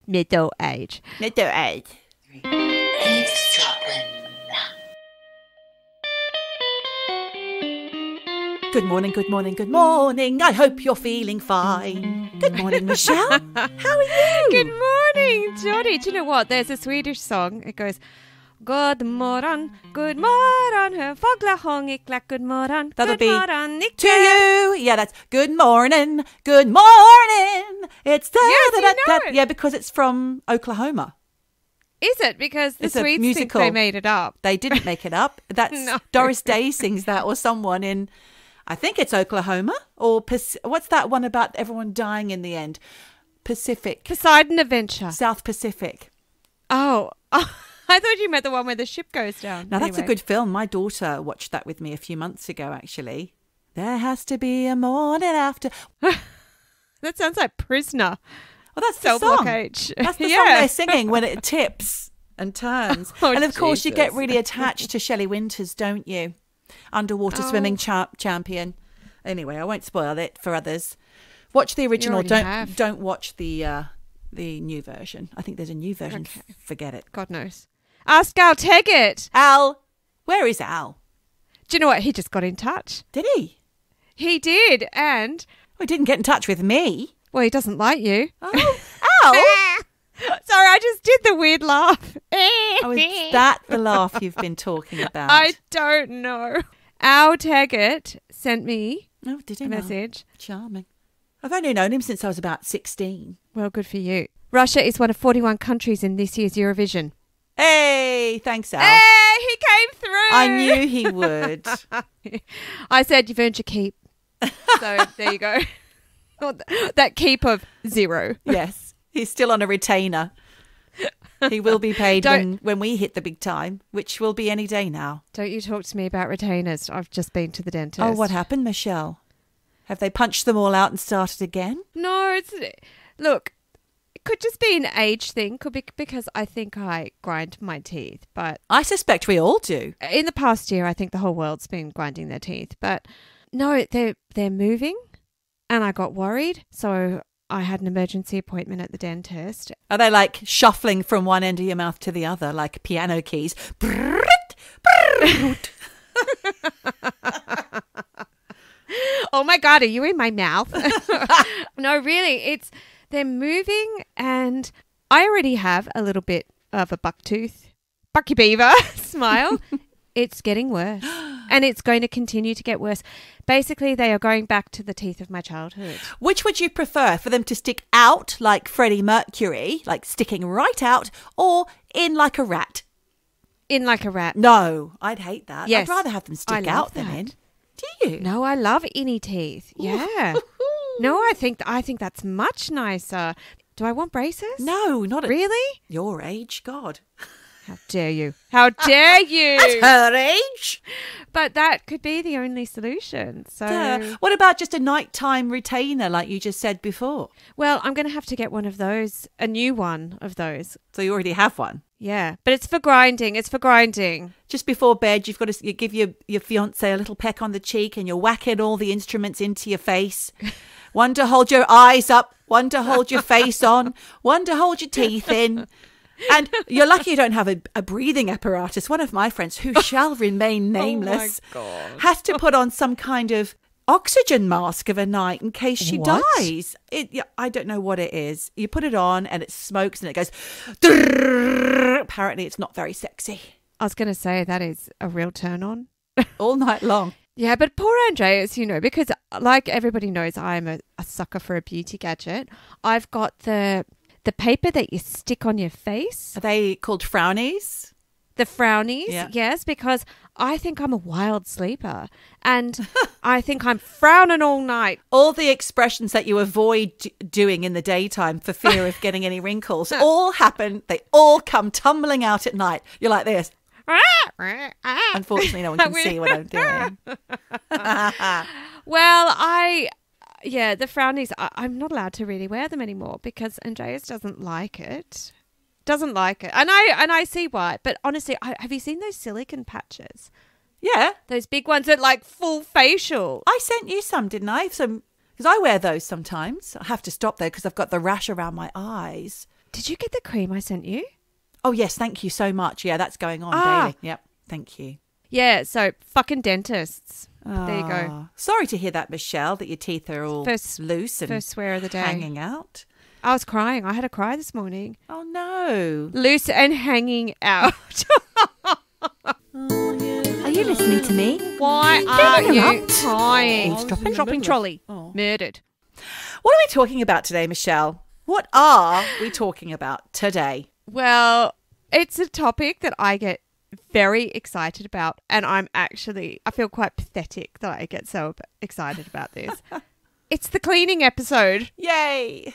middle age. Middle age. Good morning, good morning, good morning. I hope you're feeling fine. Good morning, Michelle. How are you? Good morning, Geordie. Do you know what? There's a Swedish song. It goes, God morgon, hur fåglar sjunger, good morgon, That'll good be morgon, Nick. to you. Yeah, that's good morning, good morning. It's Yes, you know it. Yeah, because it's from Oklahoma. Is it? Because the It's a Swedes think musical. they made it up. They didn't make it up. That's No. Doris Day sings that, or someone in, I think it's Oklahoma, or what's that one about everyone dying in the end? Pacific, Poseidon Adventure. South Pacific. Oh, I thought you meant the one where the ship goes down. Now, that's a Anyway. good film. My daughter watched that with me a few months ago, actually. There has to be a morning after. That sounds like Prisoner. Well, that's the Cell song. Block H. That's the song Yeah. they're singing when it tips and turns. Oh, and, of course, you get Jesus. really attached to Shelley Winters, don't you? Underwater swimming champion. Anyway, I won't spoil it for others. Watch the original. already have. Don't watch the new version. I think there's a new version. Okay. Forget it. God knows. Ask Al Teggett. Al. Where is Al? Do you know what? He just got in touch. Did he? He did. And, Oh, he didn't get in touch with me. well, he doesn't like you. Oh, Al. Sorry, I just did the weird laugh. Oh, is that the laugh you've been talking about? I don't know. Al Teggett sent me Oh, did he a not? message. Charming. I've only known him since I was about 16. Well, good for you. Russia is one of 41 countries in this year's Eurovision. Hey, thanks, Al. Hey, he came through. I knew he would. I said you've earned your keep. So there you go. That keep of 0. Yes, he's still on a retainer. He will be paid when we hit the big time, which will be any day now. Don't you talk to me about retainers. I've just been to the dentist. Oh, what happened, Michelle? Have they punched them all out and started again? No, look, it could just be an age thing. Could be because I think I grind my teeth. But I suspect we all do. in the past year, I think the whole world's been grinding their teeth. But no, they're moving, and I got worried. So I had an emergency appointment at the dentist. Are they like shuffling from one end of your mouth to the other, like piano keys? Oh my God, are you in my mouth? No, really, they're moving, and I already have a little bit of a Bucky Beaver smile. It's getting worse, and it's going to continue to get worse. Basically, they are going back to the teeth of my childhood. Which would you prefer, for them to stick out like Freddie Mercury, like sticking right out, or in like a rat? In like a rat. No, I'd hate that. Yes, I'd rather have them stick I love out than that. in. Do you? No, I love innie teeth. Yeah. No, I think that's much nicer. Do I want braces? No, not at Really? your age. God. How dare you? How dare you? At her age? But that could be the only solution. So, What about just a nighttime retainer like you just said before? well, I'm going to have to get one of those, a new one of those. So you already have one. Yeah, but it's for grinding. It's for grinding. Just before bed, you've got to give your fiancé a little peck on the cheek and you're whacking all the instruments into your face. One to hold your eyes up, one to hold your face on, one to hold your teeth in. And you're lucky you don't have a breathing apparatus. One of my friends, who shall remain nameless, God. has to put on some kind of oxygen mask of a night in case she What? dies. I don't know what it is. You put it on and it smokes and it goes... "Drrrr." Apparently it's not very sexy. I was going to say that is a real turn on. All night long. Yeah, but poor Andreas, because like everybody knows, I'm a sucker for a beauty gadget. I've got the paper that you stick on your face. Are they called Frownies? The Frownies, Yeah. yes, because I think I'm a wild sleeper and I think I'm frowning all night. All the expressions that you avoid doing in the daytime for fear of getting any wrinkles all happen. They all come tumbling out at night. You're like this. Unfortunately, no one can see what I'm doing. Well, the Frownies, I'm not allowed to really wear them anymore because Andreas doesn't like it. And I see why. But honestly, have you seen those silicone patches? Yeah. Those big ones that like full facial. I sent you some, didn't I? Some, because I wear those sometimes. I have to stop though because I've got the rash around my eyes. Did you get the cream I sent you? Oh, yes. Thank you so much. Yeah, that's going on daily. Yep. Thank you. Yeah, so fucking dentists. There you go. Sorry to hear that, Michelle, that your teeth are all loose and first swear of the day. hanging out. I was crying. I had a cry this morning. Oh, no. Loose and hanging out. Are you listening to me? Why are you Interrupt. crying? Eavesdropping. Dropping trolley. Murdered. What are we talking about today, Michelle? What are we talking about today? Well, it's a topic that I get very excited about, and I feel quite pathetic that I get so excited about this. It's the cleaning episode. Yay!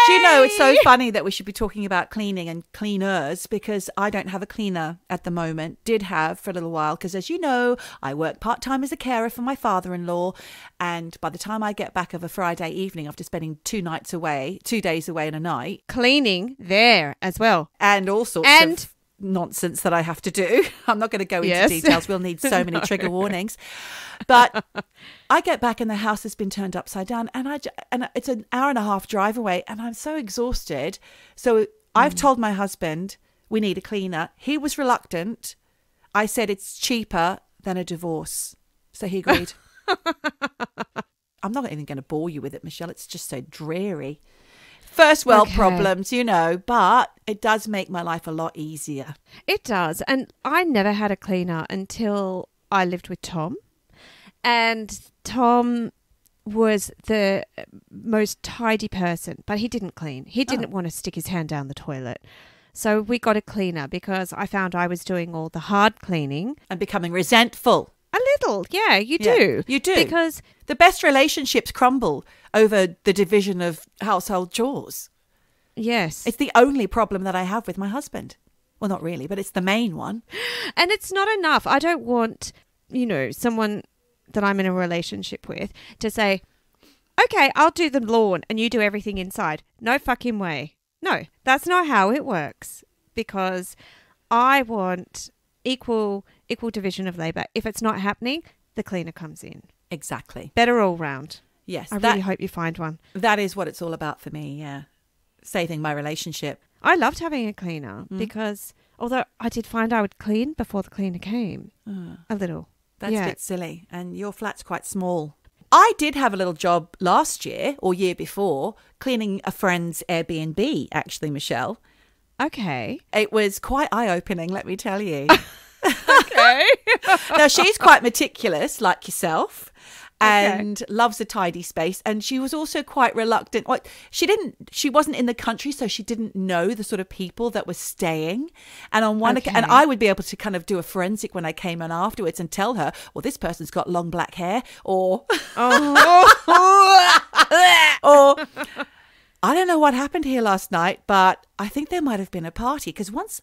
Do you know, it's so funny that we should be talking about cleaning and cleaners, because I don't have a cleaner at the moment. Did have for a little while, because as you know, I work part-time as a carer for my father-in-law, and by the time I get back of a Friday evening after spending 2 days away and a night. Cleaning there as well. And all sorts of nonsense that I have to do. I'm not going to go into details. We'll need so many trigger warnings. But I get back and the house has been turned upside down, and it's an hour and a half drive away, and I'm so exhausted. So I've told my husband we need a cleaner. He was reluctant. I said it's cheaper than a divorce. So he agreed. I'm not even going to bore you with it, Michelle. It's just so dreary. First world problems, you know, but it does make my life a lot easier. It does. And I never had a cleaner until I lived with Tom. And Tom was the most tidy person, but he didn't clean. He didn't want to stick his hand down the toilet. So we got a cleaner because I found I was doing all the hard cleaning. And becoming resentful. A little, yeah, you do. You do. Because the best relationships crumble over the division of household chores. Yes. It's the only problem that I have with my husband. Well, not really, but it's the main one. And it's not enough. I don't want, someone that I'm in a relationship with to say, okay, I'll do the lawn and you do everything inside. No fucking way. No, that's not how it works, because I want equal division of labour. If it's not happening, the cleaner comes in. Exactly. Better all round. Yes. I really hope you find one. That is what it's all about for me, yeah. Saving my relationship. I loved having a cleaner because although I did find I would clean before the cleaner came. A little. That's a bit silly. And your flat's quite small. I did have a little job last year or year before cleaning a friend's Airbnb, actually, Michelle. Okay. It was quite eye-opening, let me tell you. Okay. Now, she's quite meticulous, like yourself, and loves a tidy space. And she was also quite reluctant. She wasn't in the country, so she didn't know the sort of people that were staying. And on one occasion, and I would be able to kind of do a forensic when I came in afterwards and tell her, well, this person's got long black hair, or or I don't know what happened here last night, but I think there might have been a party, because once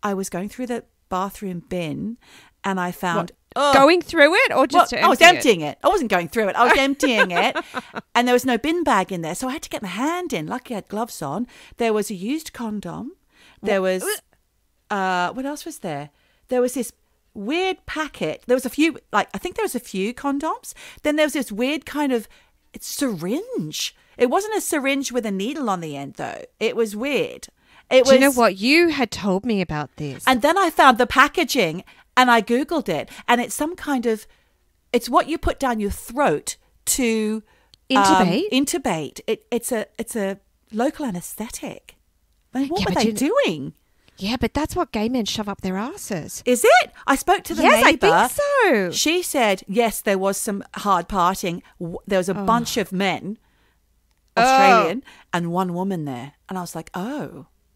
I was going through the bathroom bin and I found going through it or just I was emptying it. I wasn't going through it. I was emptying it, and there was no bin bag in there, so I had to get my hand in. Lucky I had gloves on. There was a used condom. There was what else was there? There was this weird packet. There was a few, I think there was a few condoms. Then there was this weird kind of syringe. It wasn't a syringe with a needle on the end, though. It was weird. Do you know what? You had told me about this. And then I found the packaging and I Googled it. And it's some kind of, it's what you put down your throat to intubate. It's a local anaesthetic. I mean, what were they doing? Yeah, but that's what gay men shove up their asses. Is it? I spoke to the neighbour. Yes, I think so. She said, yes, there was some hard partying. There was a bunch of men, Australian, and one woman there. And I was like,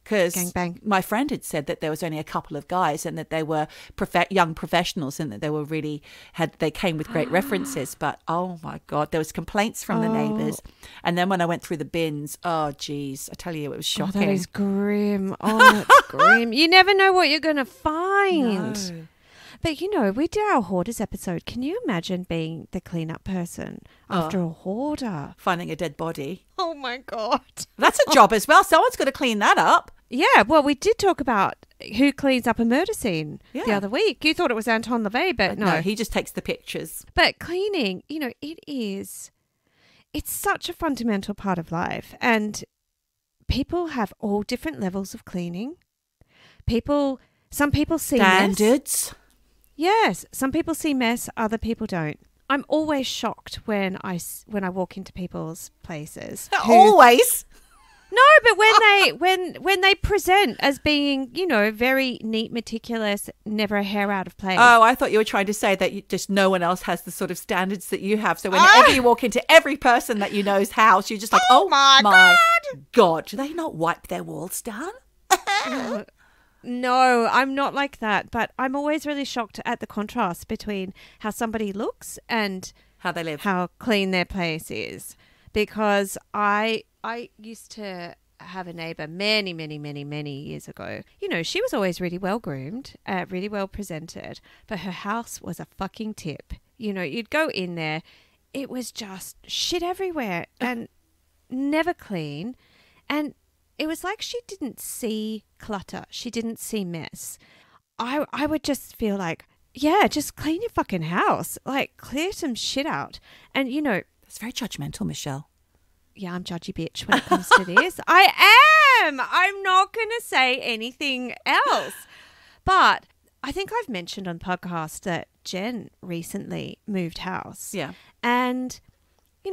because my friend had said that there was only a couple of guys and that they were young professionals and that they were really they came with great references. But oh my God, there was complaints from the neighbours. And then when I went through the bins, oh geez, I tell you, it was shocking. That is grim. Oh, it's grim. You never know what you're going to find. No. But we did our hoarders episode. Can you imagine being the cleanup person after a hoarder? Finding a dead body. Oh my God. That's a job as well. Someone's got to clean that up. Yeah, well, we did talk about who cleans up a murder scene the other week. You thought it was Anton LaVey, but no. He just takes the pictures. But cleaning, it's such a fundamental part of life. And people have all different levels of cleaning. Some people see mess. Standards. Yes, some people see mess, other people don't. I'm always shocked when I walk into people's places. Always. No, but when they present as being, very neat, meticulous, never a hair out of place. Oh, I thought you were trying to say that just no one else has the sort of standards that you have. So whenever you walk into every person that you know's house, you're just like, oh my God, do they not wipe their walls down? No, I'm not like that. But I'm always really shocked at the contrast between how somebody looks and how they live, how clean their place is. Because I used to have a neighbour many, many, many, many years ago. She was always really well groomed, really well presented, but her house was a fucking tip. You'd go in there, it was just shit everywhere and never clean. And it was like she didn't see clutter. She didn't see mess. I would just feel like, yeah, just clean your fucking house. Like, clear some shit out. And, That's very judgmental, Michelle. Yeah, I'm judgy bitch when it comes to this. I am. I'm not going to say anything else. But I think I've mentioned on the podcast that Jen recently moved house. Yeah. And,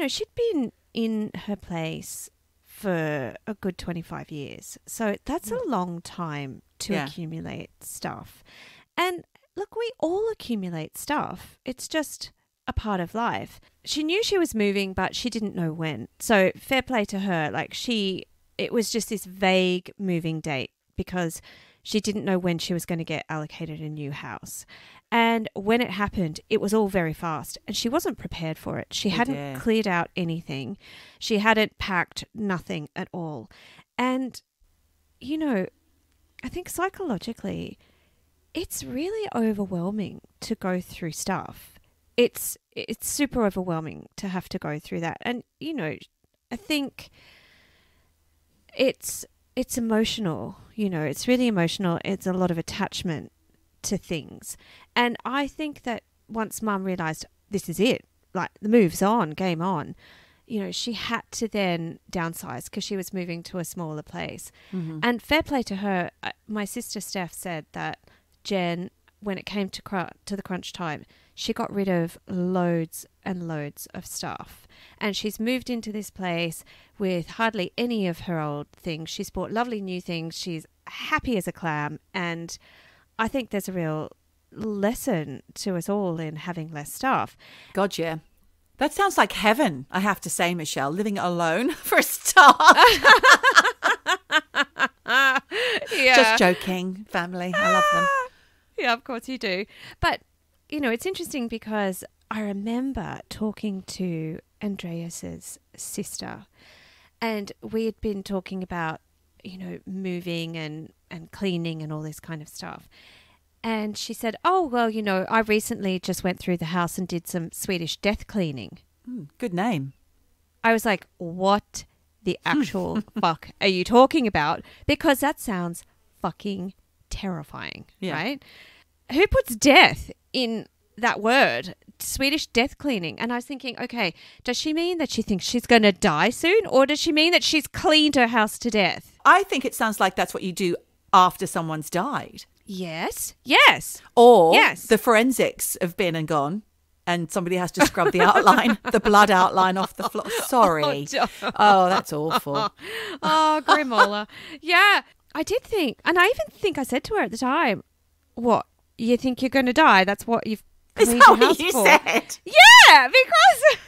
she'd been in her place for a good 25 years. So that's a long time to accumulate stuff. And look, we all accumulate stuff. It's just a part of life. She knew she was moving, but she didn't know when. So fair play to her. It was just this vague moving date because she didn't know when she was going to get allocated a new house. And when it happened, it was all very fast and she wasn't prepared for it. She hadn't cleared out anything. She hadn't packed nothing at all. And, I think psychologically, it's really overwhelming to go through stuff. It's super overwhelming to have to go through that. And, I think it's emotional, it's really emotional. It's a lot of attachment to things. And I think that once Mum realised this is it, like the move's on, game on, she had to then downsize because she was moving to a smaller place. Mm-hmm. And fair play to her. My sister Steph said that Jen, when it came to the crunch time, she got rid of loads and loads of stuff. And she's moved into this place with hardly any of her old things. She's bought lovely new things. She's happy as a clam. And I think there's a real lesson to us all in having less stuff. God, yeah. That sounds like heaven, I have to say, Michelle, living alone for a start. Yeah. Just joking, family. I love them. Yeah, of course you do. But, it's interesting because I remember talking to Andreas's sister and we had been talking about, moving and cleaning and all this kind of stuff. And she said, oh, well, I recently just went through the house and did some Swedish Death Cleaning. Good name. I was like, what the actual fuck are you talking about? Because that sounds fucking terrifying, right? Who puts death in that word, Swedish Death Cleaning? And I was thinking, okay, does she mean that she thinks she's going to die soon? Or does she mean that she's cleaned her house to death? I think it sounds like that's what you do after someone's died. Yes. Or the forensics have been and gone and somebody has to scrub the outline, the blood outline off the floor. Sorry. Oh, that's awful. Oh, Grimola. Yeah, I did think, and I even think I said to her at the time, what, you think you're going to die? That's what you've cleaned your house for? Is that what you said? Yeah, because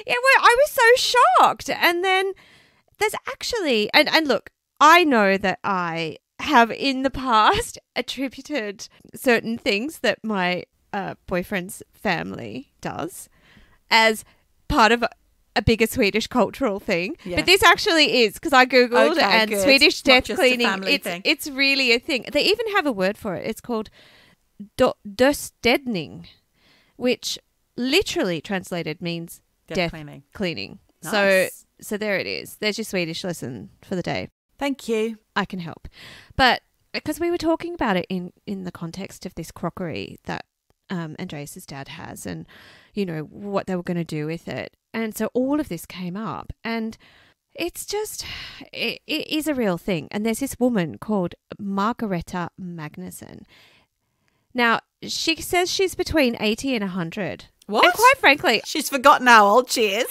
I was so shocked. And then there's actually, and look, I know that I have in the past attributed certain things that my boyfriend's family does as part of a bigger Swedish cultural thing. Yeah. But this actually is, because I Googled and good. Swedish Death Cleaning, it's really a thing. They even have a word for it. It's called dödsstädning, which literally translated means death cleaning. Nice. So there it is. There's your Swedish lesson for the day. Thank you. I can help. But because we were talking about it in the context of this crockery that Andreas's dad has and, what they were going to do with it. And so all of this came up. And It's just, it is a real thing. And there's this woman called Margaretta Magnuson. Now, she says she's between 80 and 100. What? And quite frankly, She's forgotten how old she is.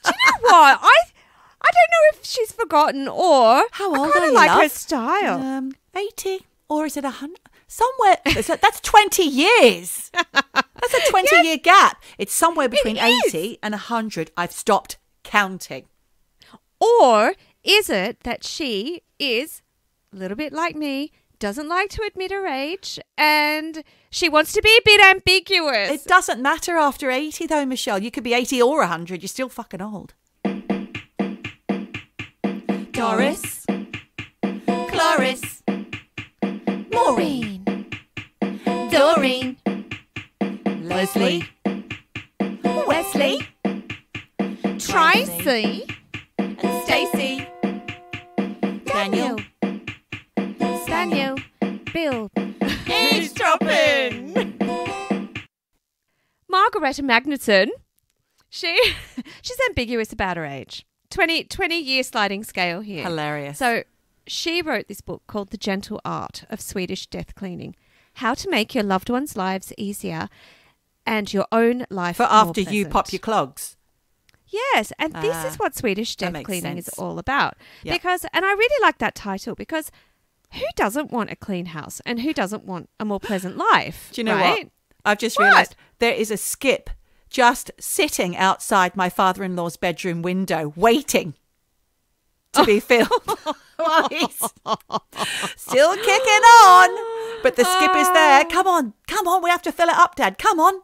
do you know what? I don't know if she's forgotten or How old I are kind of you, like her love? style. 80, or is it 100? Somewhere. That's 20 years. That's a 20-year gap. It's somewhere between 80 and 100. I've stopped counting. Or is it that she is a little bit like me, doesn't like to admit her age, and she wants to be a bit ambiguous? It doesn't matter after 80, though, Michelle. You could be 80 or 100. You're still fucking old. Doris. Cloris. Maureen. Doreen. Leslie. Wesley. Tracy. And Stacey. Daniel. Daniel. Bill. Eavesdroppin. Margaretta Magnuson. She's ambiguous about her age. 20-year sliding scale here. Hilarious. So she wrote this book called The Gentle Art of Swedish Death Cleaning. How to make your loved ones' lives easier and your own life For more after you pleasant. pop your clogs. Yes, and this is what Swedish that Death makes Cleaning is sense. all about. Yep. And I really like that title because who doesn't want a clean house and who doesn't want a more pleasant life? Do you know right? what? I've just What? realised there is a skip just sitting outside my father-in-law's bedroom window waiting to be filled while he's still kicking on. But the skip is there. Come on, we have to fill it up, Dad. Come on.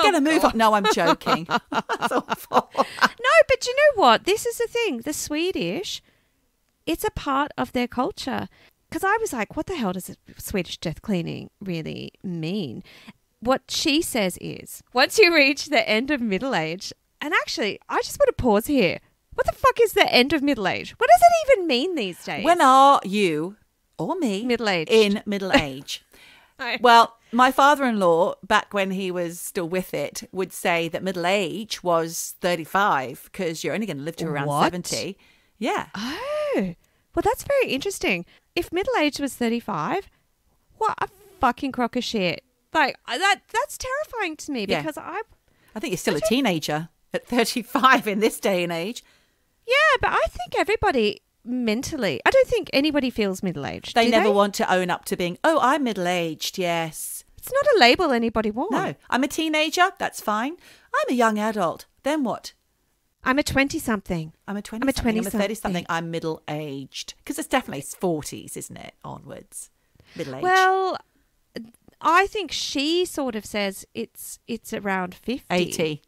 Get a move on. No, I'm joking. That's awful. No, but you know what? This is the thing. The Swedish, it's a part of their culture. Because I was like, what the hell does Swedish Death Cleaning really mean? What she says is, once you reach the end of middle age, and actually, I just want to pause here. What the fuck is the end of middle age? What does it even mean these days? When are you or me Middle-aged. in middle age? Well, my father-in-law, back when he was still with it, would say that middle age was 35 because you're only going to live to around What? 70. Yeah. Oh, well, that's very interesting. If middle age was 35, what a fucking crock of shit. Like, that's terrifying to me Yeah. because I think you're still a teenager at 35 in this day and age. Yeah, but I think everybody mentally, I don't think anybody feels middle-aged. They do never want to own up to being, oh, I'm middle-aged, yes. It's not a label anybody wants. No, I'm a teenager, that's fine. I'm a young adult, then what? I'm a 20-something. I'm a 20-something, I'm a 20-something. 30-something, I'm middle-aged. Because it's definitely 40s, isn't it, onwards? Middle-age. Well, I think she sort of says it's around 50. 80.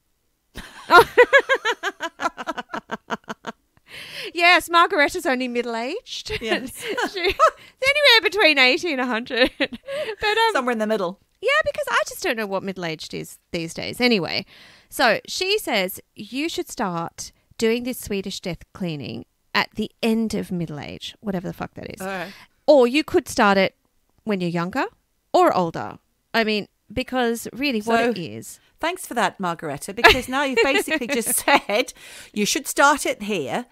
Yes, Margaretta's only middle-aged. Yes. She's anywhere between 80 and 100. But Somewhere in the middle. yeah, because I just don't know what middle-aged is these days. Anyway, so she says you should start doing this Swedish death cleaning at the end of middle age, whatever the fuck that is. All right. Or you could start it when you're younger or older. I mean, because really what So- it is. Thanks for that, Margaretta, because now you've basically just said you should start it here,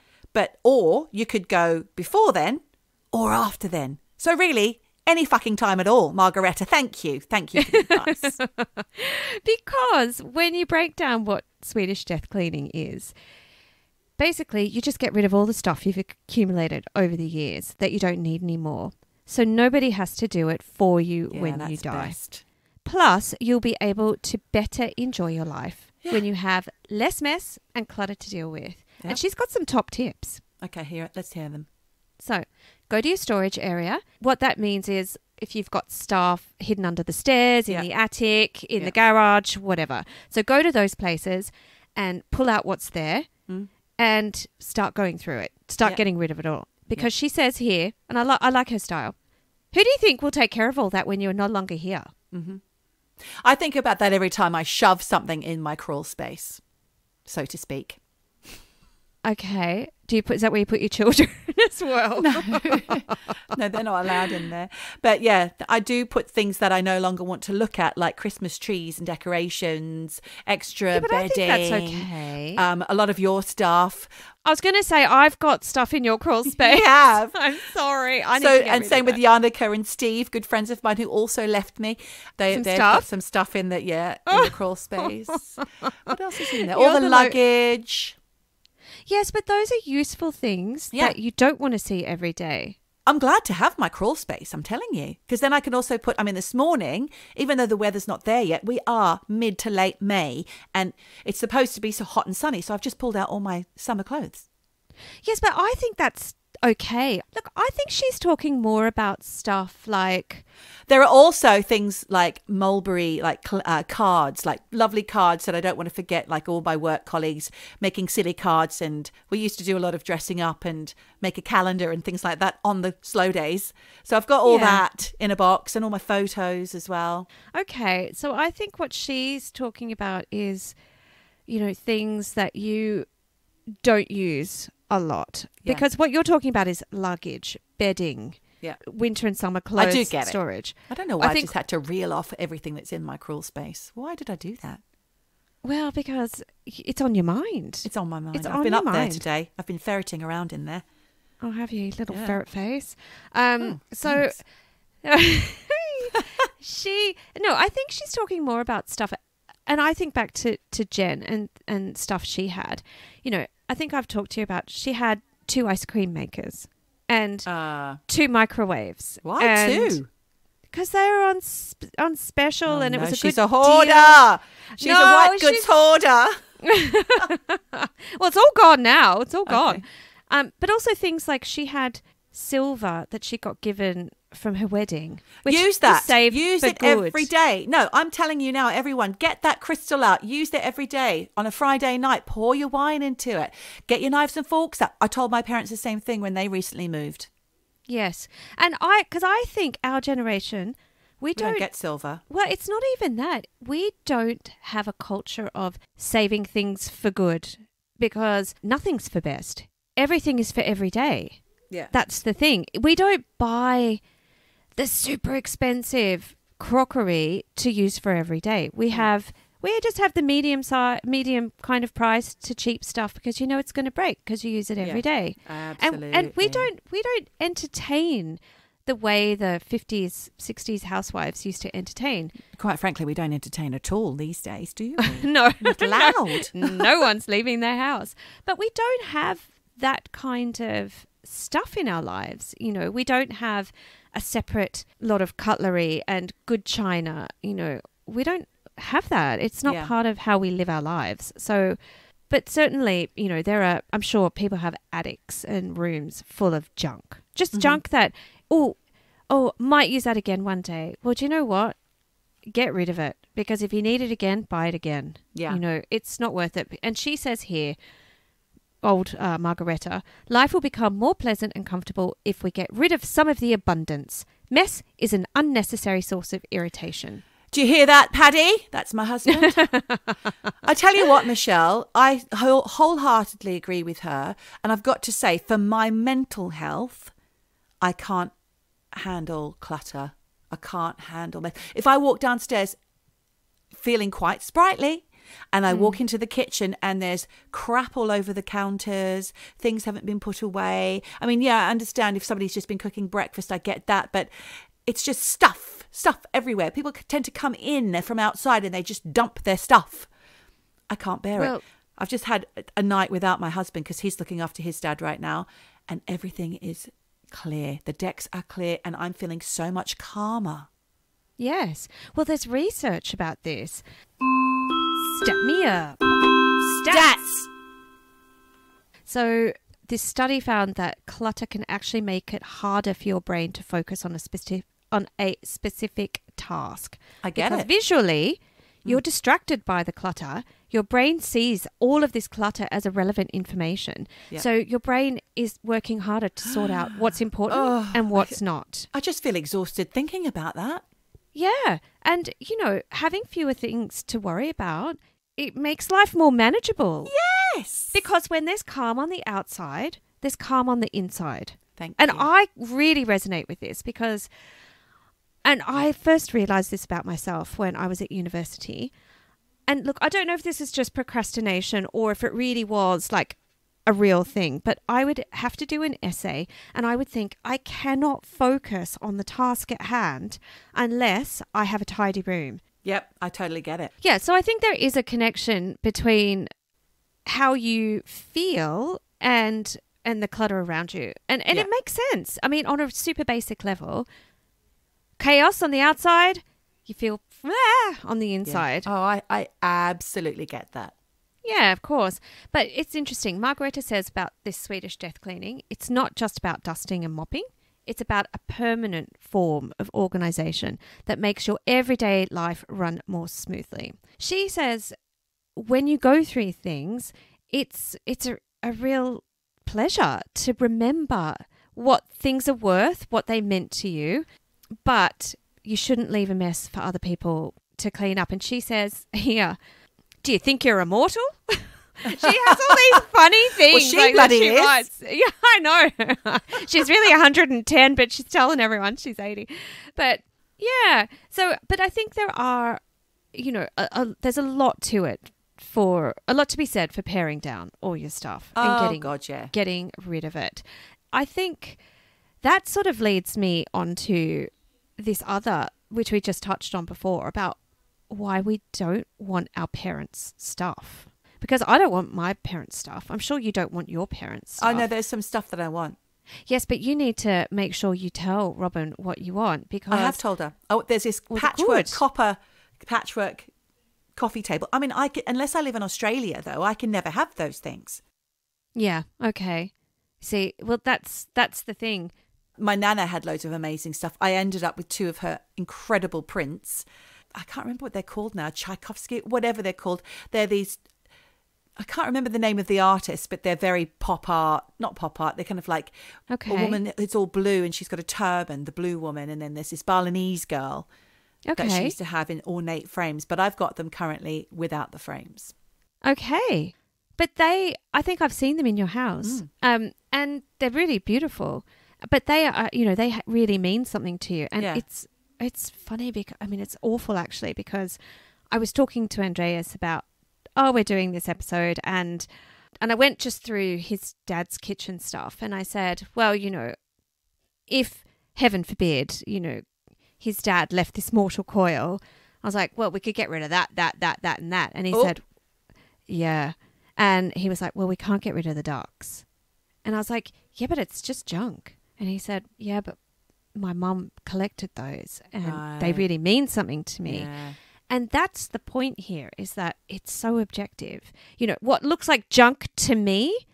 or you could go before then or after then. So really, any fucking time at all, Margaretta. Thank you. Thank you for the advice. Because when you break down what Swedish death cleaning is, basically you just get rid of all the stuff you've accumulated over the years that you don't need anymore. So nobody has to do it for you Yeah, when that's you die. best. Plus, you'll be able to better enjoy your life when you have less mess and clutter to deal with. Yep. And she's got some top tips. Okay, let's hear them. So, go to your storage area. What that means is if you've got stuff hidden under the stairs, in Yeah. the attic, in Yeah. the garage, whatever. So, go to those places and pull out what's there and start going through it. Start Yeah. getting rid of it all. Because she says here, and I like her style, who do you think will take care of all that when you're no longer here? I think about that every time I shove something in my crawl space, so to speak. Okay. Is that where you put your children as well? No. No, they're not allowed in there. But yeah, I do put things that I no longer want to look at, like Christmas trees and decorations, extra but bedding. I think that's okay. A lot of your stuff. I was going to say, I've got stuff in your crawl space. You have. I'm sorry. I need to get rid same of with it. Yannicka and Steve, good friends of mine who also left me. They've got some stuff in in the crawl space. What else is in there? All the luggage. Yes, but those are useful things that you don't want to see every day. I'm glad to have my crawl space, I'm telling you, because then I can also put, this morning, even though the weather's not there yet, we are mid to late May and it's supposed to be so hot and sunny. So I've just pulled out all my summer clothes. Yes, but I think that's okay. Look, I think she's talking more about stuff like... There are also things like mulberry, like cards, like lovely cards that I don't want to forget, like all my work colleagues making silly cards. And we used to do a lot of dressing up and make a calendar and things like that on the slow days. So I've got all that in a box and all my photos as well. Okay, so I think what she's talking about is, things that you don't use a lot. Because what you're talking about is luggage, bedding, winter and summer clothes, I do get storage. I don't know why I just had to reel off everything that's in my crawl space. Why did I do that? Well, because it's on your mind. It's on my mind. It's I've been up there today. I've been ferreting around in there. Oh, have you? Little ferret face. I think she's talking more about stuff. And I think back to Jen and stuff she had. I think I've talked to you about, she had 2 ice cream makers and 2 microwaves. Why 2? Because they were on special and it was a good She's a hoarder. Deal. She's a white goods hoarder. Well, it's all gone now. It's all gone. But also things like she had silver that she got given from her wedding. Use that. Use it every day. No, I'm telling you now, everyone, get that crystal out. Use it every day. On a Friday night, pour your wine into it. Get your knives and forks out. I told my parents the same thing when they recently moved. Yes. And because I think our generation, we don't get silver. Well, it's not even that. We don't have a culture of saving things for good because nothing's for best. Everything is for every day. Yeah. That's the thing. We don't buy the super expensive crockery to use for every day. We just have the medium kind of price to cheap stuff because it's going to break because you use it every day. Absolutely. And we don't entertain the way the 50s, 60s housewives used to entertain. Quite frankly, we don't entertain at all these days, do you? No. Not allowed. No one's leaving their house. But we don't have that kind of stuff in our lives. We don't have a separate lot of cutlery and good china. We don't have that. It's not part of how we live our lives. So, but certainly, I'm sure people have attics and rooms full of junk. Just junk that, might use that again one day. Well, do you know what? Get rid of it. Because if you need it again, buy it again. Yeah. It's not worth it. And she says here, old Margaretta, life will become more pleasant and comfortable if we get rid of some of the abundance. Mess is an unnecessary source of irritation. Do you hear that, Paddy? That's my husband. I tell you what, Michelle, I wholeheartedly agree with her. And I've got to say, for my mental health, I can't handle clutter. I can't handle mess. If I walk downstairs feeling quite sprightly, and I walk into the kitchen and there's crap all over the counters. Things haven't been put away. I understand if somebody's just been cooking breakfast, I get that. But it's just stuff everywhere. People tend to come in from outside and they just dump their stuff. I can't bear it. I've just had a night without my husband because he's looking after his dad right now. And everything is clear. The decks are clear and I'm feeling so much calmer. Yes. Well, there's research about this. Step me up. Stats! So this study found that clutter can actually make it harder for your brain to focus on a specific task. I get because it. Visually, you're distracted by the clutter. Your brain sees all of this clutter as irrelevant information. Yeah. So your brain is working harder to sort out what's important and what's not. I just feel exhausted thinking about that. Yeah. And, having fewer things to worry about it makes life more manageable. Yes. Because when there's calm on the outside, there's calm on the inside. Thank And you. I really resonate with this because, and I first realized this about myself when I was at university. And look, I don't know if this is just procrastination or if it really was like a real thing, but I would have to do an essay and I would think I cannot focus on the task at hand unless I have a tidy room. Yep, I totally get it. Yeah, so I think there is a connection between how you feel and the clutter around you. And it makes sense. I mean, on a super basic level, chaos on the outside, you feel on the inside. Yeah. Oh, I absolutely get that. Yeah, of course. But it's interesting. Margaretta says about this Swedish death cleaning, it's not just about dusting and mopping. It's about a permanent form of organisation that makes your everyday life run more smoothly. She says when you go through things, it's a real pleasure to remember what things are worth, what they meant to you, but you shouldn't leave a mess for other people to clean up. And she says here, do you think you're immortal? She has all these funny things. Well, she like bloody that she is. writes. Yeah, I know. She's really 110, but she's telling everyone she's 80. But yeah, so, but I think there are, you know, there's a lot to it a lot to be said for paring down all your stuff and getting rid of it. I think that sort of leads me on to this other, which we just touched on before, about why we don't want our parents' stuff. Because I don't want my parents' stuff. I'm sure you don't want your parents' stuff. I know there's some stuff that I want. Yes, but you need to make sure you tell Robin what you want because I have told her. Oh, there's this patchwork coffee table. I mean, unless I live in Australia, though, I can never have those things. Yeah. Okay. See, well, that's the thing. My nana had loads of amazing stuff. I ended up with 2 of her incredible prints. I can't remember what they're called now. Tchaikovsky, whatever they're called. They're these. I can't remember the name of the artist, but they're very pop art. Not pop art. They're kind of like a woman. It's all blue, and she's got a turban. The blue woman, and then there's this Balinese girl that she used to have in ornate frames. But I've got them currently without the frames. Okay, but I think I've seen them in your house, and they're really beautiful. But they are, you know, they really mean something to you, and it's funny because it's awful actually because I was talking to Andreas about. Oh, we're doing this episode and I went just through his dad's kitchen stuff and I said, well, you know, if heaven forbid, you know, his dad left this mortal coil, I was like, well, we could get rid of that, and that. And he said, yeah. And he was like, well, we can't get rid of the ducks. And I was like, yeah, but it's just junk. And he said, yeah, but my mum collected those and they really mean something to me. Yeah. And that's the point here is that it's so objective. You know, what looks like junk to me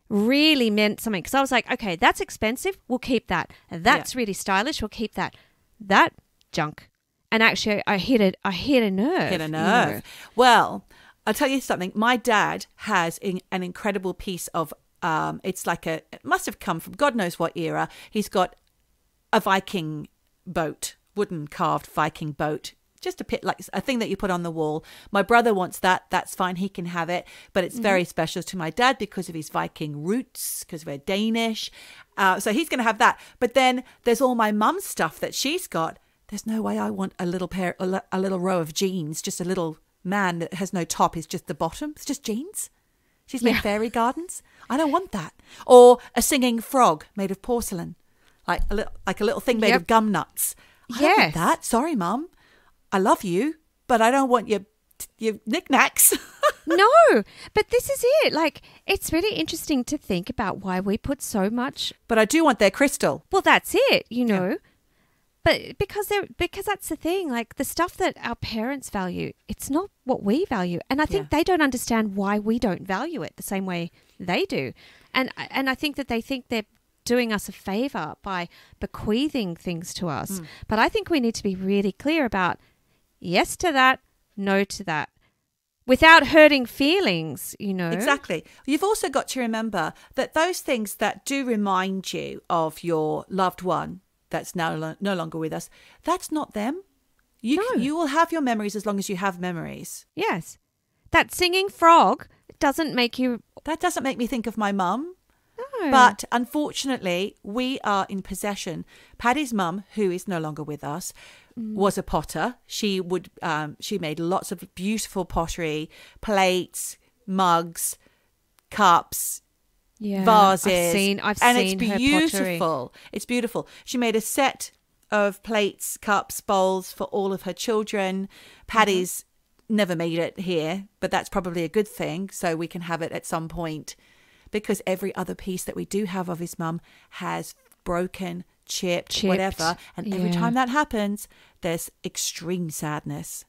really meant something. Because I was like, okay, that's expensive. We'll keep that. That's really stylish. We'll keep that. That junk. And actually, I hit a nerve. Hit a nerve. You know. Well, I'll tell you something. My dad has an incredible piece of, it must have come from God knows what era. He's got a Viking boat, wooden carved Viking boat. Just a pit, like a thing that you put on the wall. My brother wants that. That's fine. He can have it. But it's very special to my dad because of his Viking roots, because we're Danish. So he's going to have that. But then there's all my mum's stuff that she's got. There's no way I want a little row of jeans, just a little man that has no top. Is just the bottom. It's just jeans. She's made fairy gardens. I don't want that. Or a singing frog made of porcelain, like a little thing made of gum nuts. I don't want that. Sorry, Mum. I love you, but I don't want your knickknacks. No, but this is it. Like, it's really interesting to think about why we put so much. But I do want their crystal. Well, that's it, you know. Yeah. But because that's the thing. Like, the stuff that our parents value, it's not what we value. And I think they don't understand why we don't value it the same way they do. And I think that they think they're doing us a favor by bequeathing things to us. But I think we need to be really clear about yes to that, no to that, without hurting feelings, you know. Exactly. You've also got to remember that those things that do remind you of your loved one that's now no longer with us, that's not them. You will have your memories as long as you have memories. Yes. That singing frog doesn't make you... That doesn't make me think of my mum. No. But unfortunately, we are in possession. Paddy's mum, who is no longer with us, was a potter. She made lots of beautiful pottery, plates, mugs, cups, vases. I've and seen it's her beautiful. pottery. It's beautiful. She made a set of plates, cups, bowls for all of her children. Paddy's never made it here, but that's probably a good thing, so we can have it at some point, because every other piece that we do have of his mum has broken, chipped, whatever, and every time that happens, there's extreme sadness.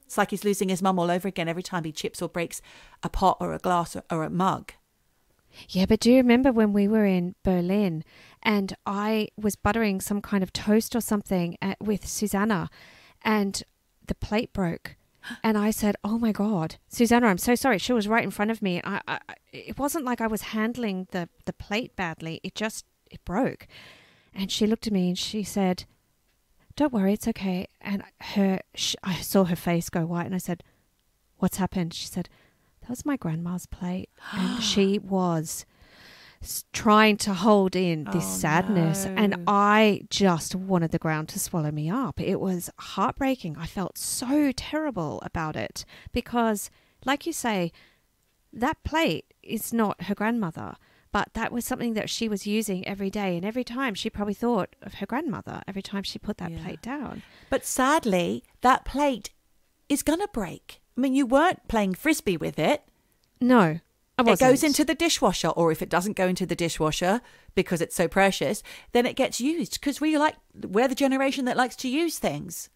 It's like he's losing his mum all over again every time he chips or breaks a pot or a glass or a mug. Yeah, but do you remember when we were in Berlin and I was buttering some kind of toast or something with Susanna and the plate broke? And I said, oh, my God, Susanna, I'm so sorry. She was right in front of me. It wasn't like I was handling the plate badly. It broke. And she looked at me and she said, don't worry, it's okay. And I saw her face go white and I said, what's happened? She said, that was my grandma's plate. And she was trying to hold in this sadness. No. And I just wanted the ground to swallow me up. It was heartbreaking. I felt so terrible about it because, like you say, that plate is not her grandmother, but that was something that she was using every day. And every time she probably thought of her grandmother, every time she put that plate down. But sadly, that plate is going to break. I mean, you weren't playing frisbee with it. No, I wasn't. It goes into the dishwasher, or if it doesn't go into the dishwasher because it's so precious, then it gets used because we're the generation that likes to use things.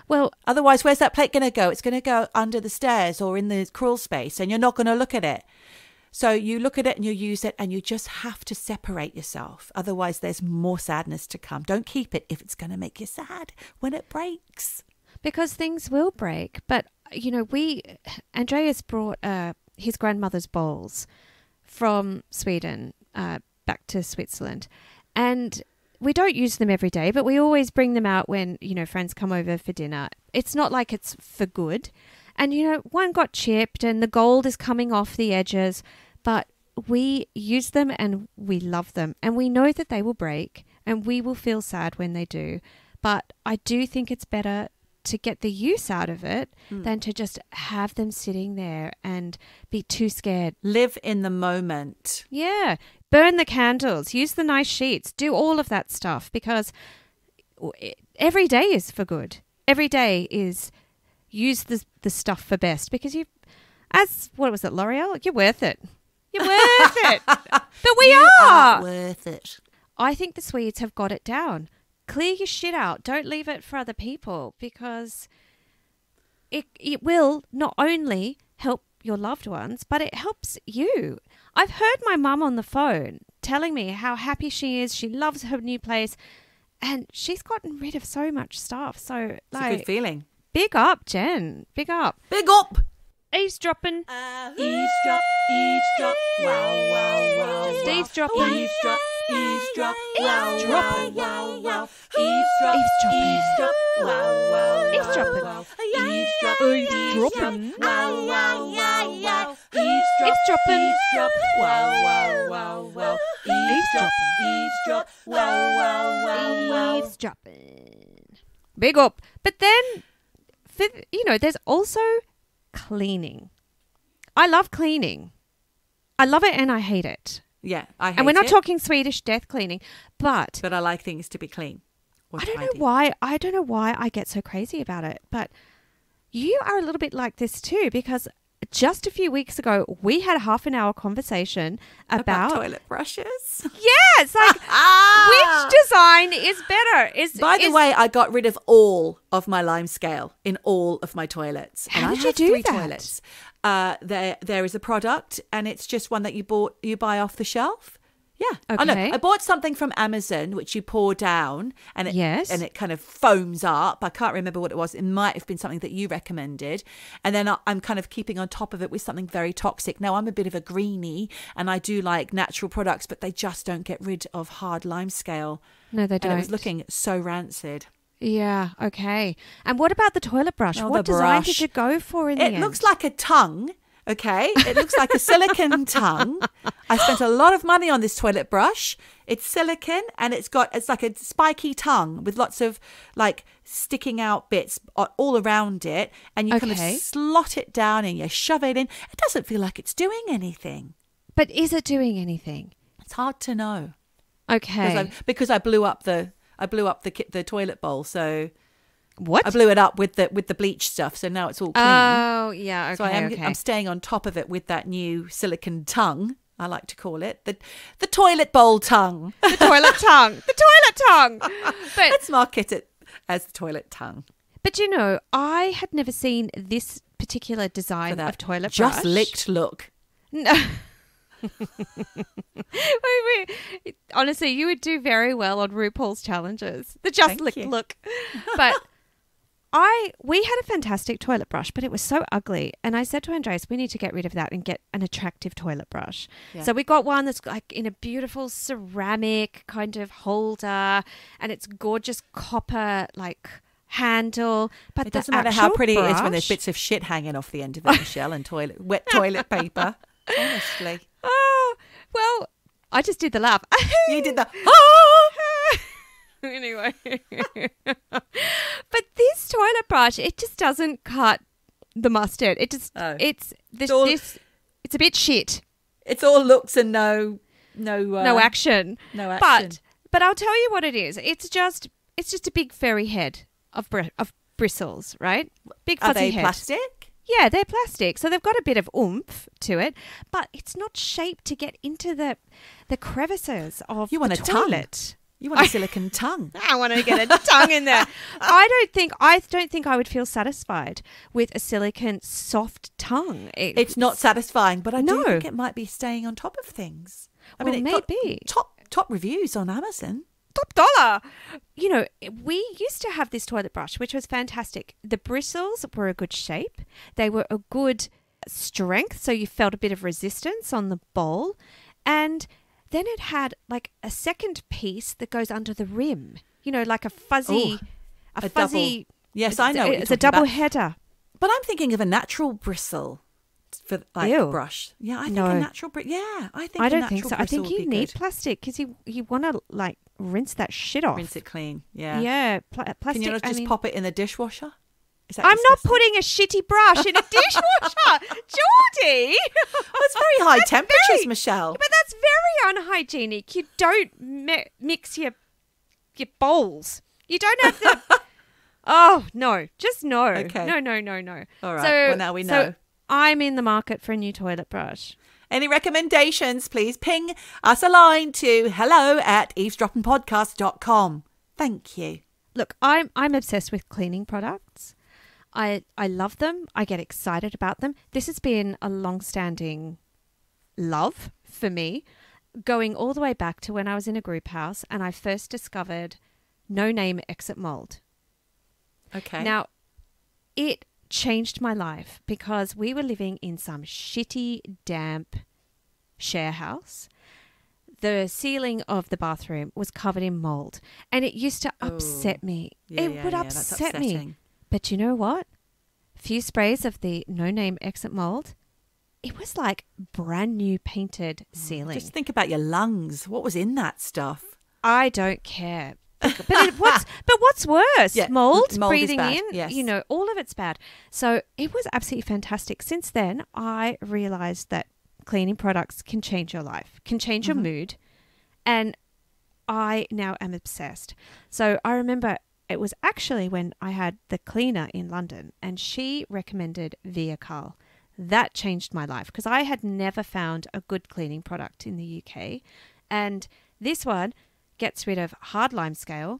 Well, otherwise, where's that plate going to go? It's going to go under the stairs or in the crawl space, and you're not going to look at it. So you look at it and you use it, and you just have to separate yourself. Otherwise, there's more sadness to come. Don't keep it if it's going to make you sad when it breaks. Because things will break. But, you know, Andreas brought his grandmother's bowls from Sweden back to Switzerland. And we don't use them every day, but we always bring them out when, you know, friends come over for dinner. It's not like it's for good. And, you know, one got chipped and the gold is coming off the edges, but we use them and we love them. And we know that they will break and we will feel sad when they do. But I do think it's better to get the use out of it than to just have them sitting there and be too scared. Live in the moment. Yeah. Burn the candles. Use the nice sheets. Do all of that stuff because every day is for good. Every day is use the stuff for best because what was it, L'Oreal? You're worth it. You're worth it. But we are worth it. I think the Swedes have got it down. Clear your shit out. Don't leave it for other people because it will not only help your loved ones, but it helps you. I've heard my mum on the phone telling me how happy she is. She loves her new place and she's gotten rid of so much stuff. So, it's a good feeling. Big up, Jen. Big up. Big up. Eavesdroppin. Eavesdrop, eavesdrop, wow, wow, wow. Just eavesdropping. Eavesdrop, eavesdrop, wow, wow, wow, wow. Eavesdropping. Eavesdrop, wow, wow, Eavesdropping. wow. Eavesdrop, wow, wow, wow, wow. Eavesdropping. Eavesdrop, wow, wow, wow, wow. Eavesdrop, eavesdrop, wow, wow, wow, wow. Eavesdropping. Big up. But then, there's also cleaning. I love cleaning. I love it and I hate it. Yeah, I hate it. And we're not talking Swedish death cleaning, but I like things to be clean. I don't know why I get so crazy about it, but you are a little bit like this too, because just a few weeks ago we had a half an hour conversation about toilet brushes. Yes, like which design is better? By the way, I got rid of all of my lime scale in all of my toilets. How and did I you do three that? Toilets. There is a product, and it's just one that you buy off the shelf. Yeah. Okay. Oh, no, I bought something from Amazon, which you pour down and it kind of foams up. I can't remember what it was. It might have been something that you recommended. And then I'm kind of keeping on top of it with something very toxic. Now, I'm a bit of a greenie and I do like natural products, but they just don't get rid of hard lime scale. No, they don't. And it was looking so rancid. Yeah, okay. And what about the toilet brush? Oh, what the design brush. did you go for in the end? It looks like a tongue. Okay, it looks like a silicone tongue. I spent a lot of money on this toilet brush. It's silicone and it's like a spiky tongue with lots of like sticking out bits all around it, and you kind of slot it down and you shove it in. It doesn't feel like it's doing anything. But is it doing anything? It's hard to know. Okay. Because I blew up the toilet bowl, so what? I blew it up with the bleach stuff, so now it's all clean. Oh, yeah, okay. So I'm staying on top of it with that new silicone tongue, I like to call it. The toilet bowl tongue. The toilet tongue. The toilet tongue. But let's market it as the toilet tongue. But you know, I had never seen this particular design of toilet brush. Just licked look. No. wait. Honestly, you would do very well on RuPaul's challenges. The just licked look. But we had a fantastic toilet brush, but it was so ugly. And I said to Andreas, we need to get rid of that and get an attractive toilet brush. Yeah. So we got one that's like in a beautiful ceramic kind of holder, and it's gorgeous copper like handle. But it doesn't matter how pretty it is when there's bits of shit hanging off the end of it, Michelle, and wet toilet paper. Honestly. Oh, well, I just did the laugh. You did the anyway. But this toilet brush, it just doesn't cut the mustard. It just it's a bit shit. It's all looks and no action. No action. But I'll tell you what it is. It's just a big furry head of bristles, right? Big fuzzy head. Are they plastic? Yeah, they're plastic. So they've got a bit of oomph to it, but it's not shaped to get into the crevices of the toilet. You want a silicone tongue. I want to get a tongue in there. I don't think I would feel satisfied with a silicone soft tongue. It's not satisfying, but I do think it might be staying on top of things. I mean, maybe. Top reviews on Amazon. Top dollar. You know, we used to have this toilet brush, which was fantastic. The bristles were a good shape. They were a good strength, so you felt a bit of resistance on the bowl. And then it had like a second piece that goes under the rim. You know, like a fuzzy. Double. Yes, I know. It's a double header. But I'm thinking of a natural bristle for brush. Yeah, I think a natural bristle. Yeah, I don't think so. I think you need plastic because you want to like rinse that shit off. Rinse it clean. Yeah. Yeah, plastic. Can you not just pop it in the dishwasher? I'm not putting a shitty brush in a dishwasher, Geordie. Well, it's very high temperatures, Michelle. But that's very unhygienic. You don't mix your bowls. You don't have to. Oh no, just no. Okay. No. All right. Well, now we know. So I'm in the market for a new toilet brush. Any recommendations? Please ping us a line to hello@eavesdroppinpodcast.com. Thank you. Look, I'm obsessed with cleaning products. I love them. I get excited about them. This has been a long-standing love for me, going all the way back to when I was in a group house and I first discovered no-name exit mold. Okay. Now, it changed my life because we were living in some shitty, damp share house. The ceiling of the bathroom was covered in mold and it used to upset me. It would upset me. But you know what? A few sprays of the no-name exit mold, it was like brand new painted ceiling. Just think about your lungs. What was in that stuff? I don't care. But what's worse? Yeah, mold breathing in, yes. You know, all of it's bad. So it was absolutely fantastic. Since then, I realized that cleaning products can change your life, can change your mood. And I now am obsessed. So I remember it was actually when I had the cleaner in London and she recommended Viacal. That changed my life because I had never found a good cleaning product in the UK. And this one gets rid of hard limescale.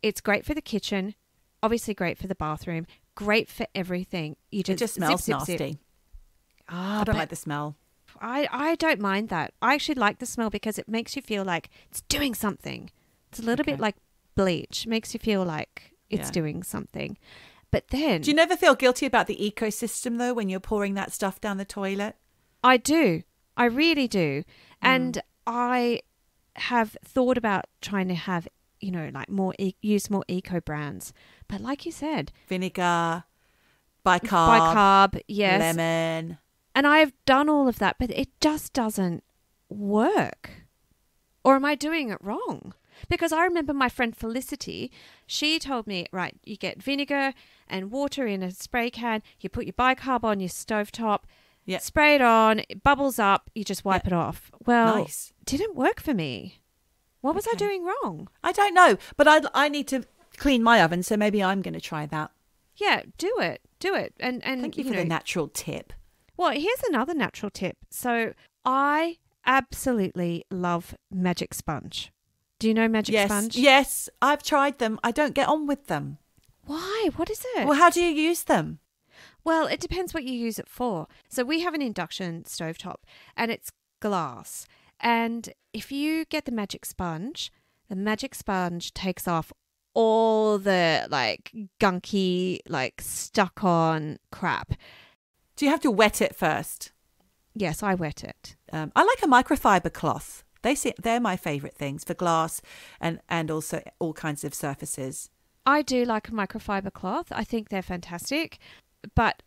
It's great for the kitchen, obviously great for the bathroom, great for everything. It just smells nasty. I don't like the smell. I don't mind that. I actually like the smell because it makes you feel like it's doing something. It's a little bit like bleach. It makes you feel like it's doing something. But then... Do you never feel guilty about the ecosystem, though, when you're pouring that stuff down the toilet? I do. I really do. And I have thought about trying to have, you know, like use more eco brands. But like you said... Vinegar, bicarb, yes. lemon... And I've done all of that, but it just doesn't work. Or am I doing it wrong? Because I remember my friend Felicity, she told me, right, you get vinegar and water in a spray can, you put your bicarb on your stovetop, spray it on, it bubbles up, you just wipe it off. Well, nice. Didn't work for me. What was I doing wrong? I don't know, but I need to clean my oven, so maybe I'm going to try that. Yeah, do it. And thank you for the natural tip. Well, here's another natural tip. So I absolutely love Magic Sponge. Do you know Magic Sponge? Yes, I've tried them. I don't get on with them. Why? What is it? Well, how do you use them? Well, it depends what you use it for. So we have an induction stovetop and it's glass. And if you get the Magic Sponge takes off all the like gunky, like stuck on crap. Do you have to wet it first? Yes, I wet it. I like a microfiber cloth. They're my favourite things for glass and also all kinds of surfaces. I do like a microfiber cloth. I think they're fantastic. But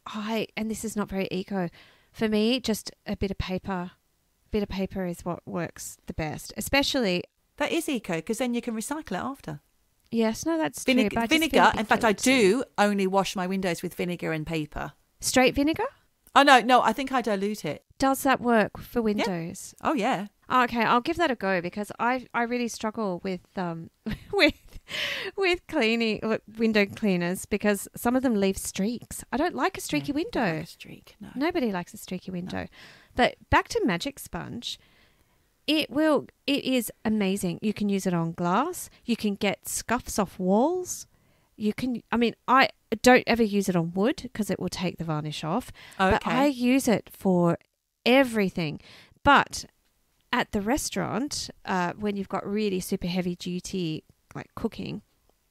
and this is not very eco, for me, just a bit of paper. A bit of paper is what works the best, especially. That is eco, because then you can recycle it after. Yes, no, that's true. But vinegar. In fact, I do only wash my windows with vinegar and paper. Straight vinegar? Oh, no, I think I dilute it. Does that work for windows? Yeah. Oh, yeah. Okay, I'll give that a go because I really struggle with with cleaning window cleaners because some of them leave streaks. I don't like a streaky window. I don't like a streak, no. Nobody likes a streaky window. No. But back to Magic Sponge, it is amazing. You can use it on glass. You can get scuffs off walls. I don't ever use it on wood because it will take the varnish off. Okay. But I use it for everything. But at the restaurant, when you've got really super heavy duty like cooking,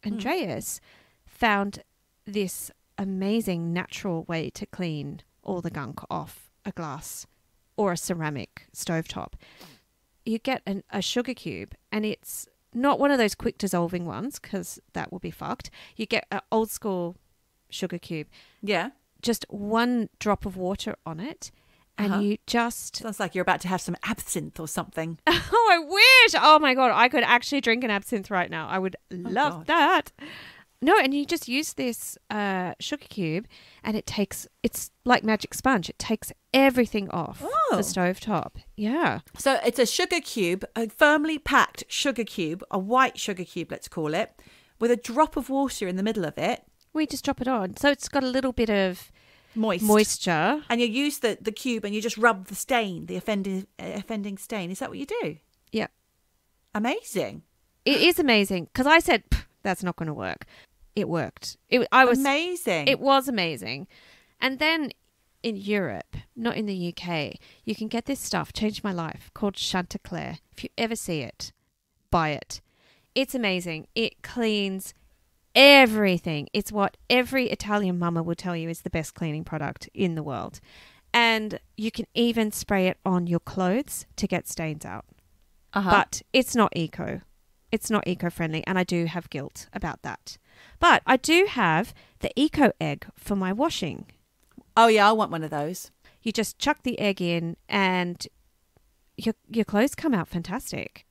Andreas found this amazing natural way to clean all the gunk off a glass or a ceramic stovetop. You get a sugar cube, and it's not one of those quick dissolving ones because that will be fucked. You get an old school sugar cube. Yeah. Just one drop of water on it. And you just... Sounds like you're about to have some absinthe or something. Oh, I wish. Oh, my God. I could actually drink an absinthe right now. I would love that. No, and you just use this sugar cube and it's like Magic Sponge. It takes everything off the stovetop. Yeah. So it's a sugar cube, a firmly packed sugar cube, a white sugar cube, let's call it, with a drop of water in the middle of it. We just drop it on. So it's got a little bit of... moisture. And you use the cube and you just rub the stain, the offending stain. Is that what you do? Yeah. Amazing. It is amazing because I said that's not going to work. It worked. Amazing. It was amazing. And then in Europe, not in the UK, you can get this stuff, changed my life, called Chanticleer. If you ever see it, buy it. It's amazing. It cleans everything. It's what every Italian mama will tell you is the best cleaning product in the world. And you can even spray it on your clothes to get stains out. But it's not eco. It's not eco-friendly, and I do have guilt about that. But I do have the eco egg for my washing. Oh, yeah, I want one of those. You just chuck the egg in and your clothes come out fantastic.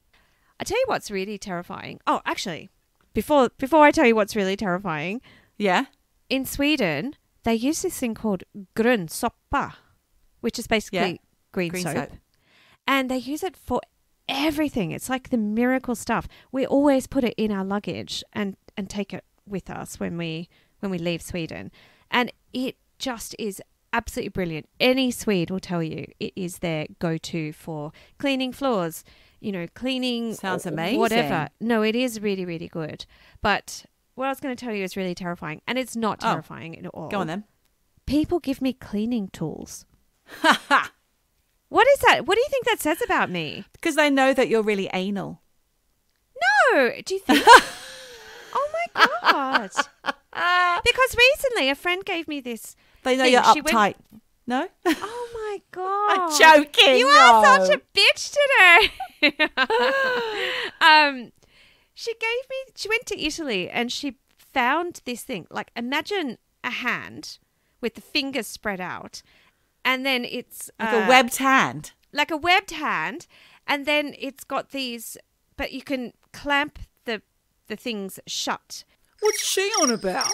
I tell you what's really terrifying. Oh, actually... Before I tell you what's really terrifying, in Sweden, they use this thing called grön soppa, which is basically green soap. And they use it for everything. It's like the miracle stuff. We always put it in our luggage and take it with us when we leave Sweden. And it just is absolutely brilliant. Any Swede will tell you it is their go-to for cleaning floors, cleaning. Sounds amazing. Whatever. No, it is really, really good. But what I was going to tell you is really terrifying. And it's not terrifying at all. Go on then. People give me cleaning tools. What is that? What do you think that says about me? Because they know that you're really anal. No. Do you think? Oh, my God. Because recently a friend gave me this. They know you're uptight. No? Oh, my God. I'm joking. You are such a bitch today. She went to Italy and she found this thing. Like, imagine a hand with the fingers spread out and then it's like a webbed hand. Like a webbed hand, and then it's got these, but you can clamp the things shut. What's she on about?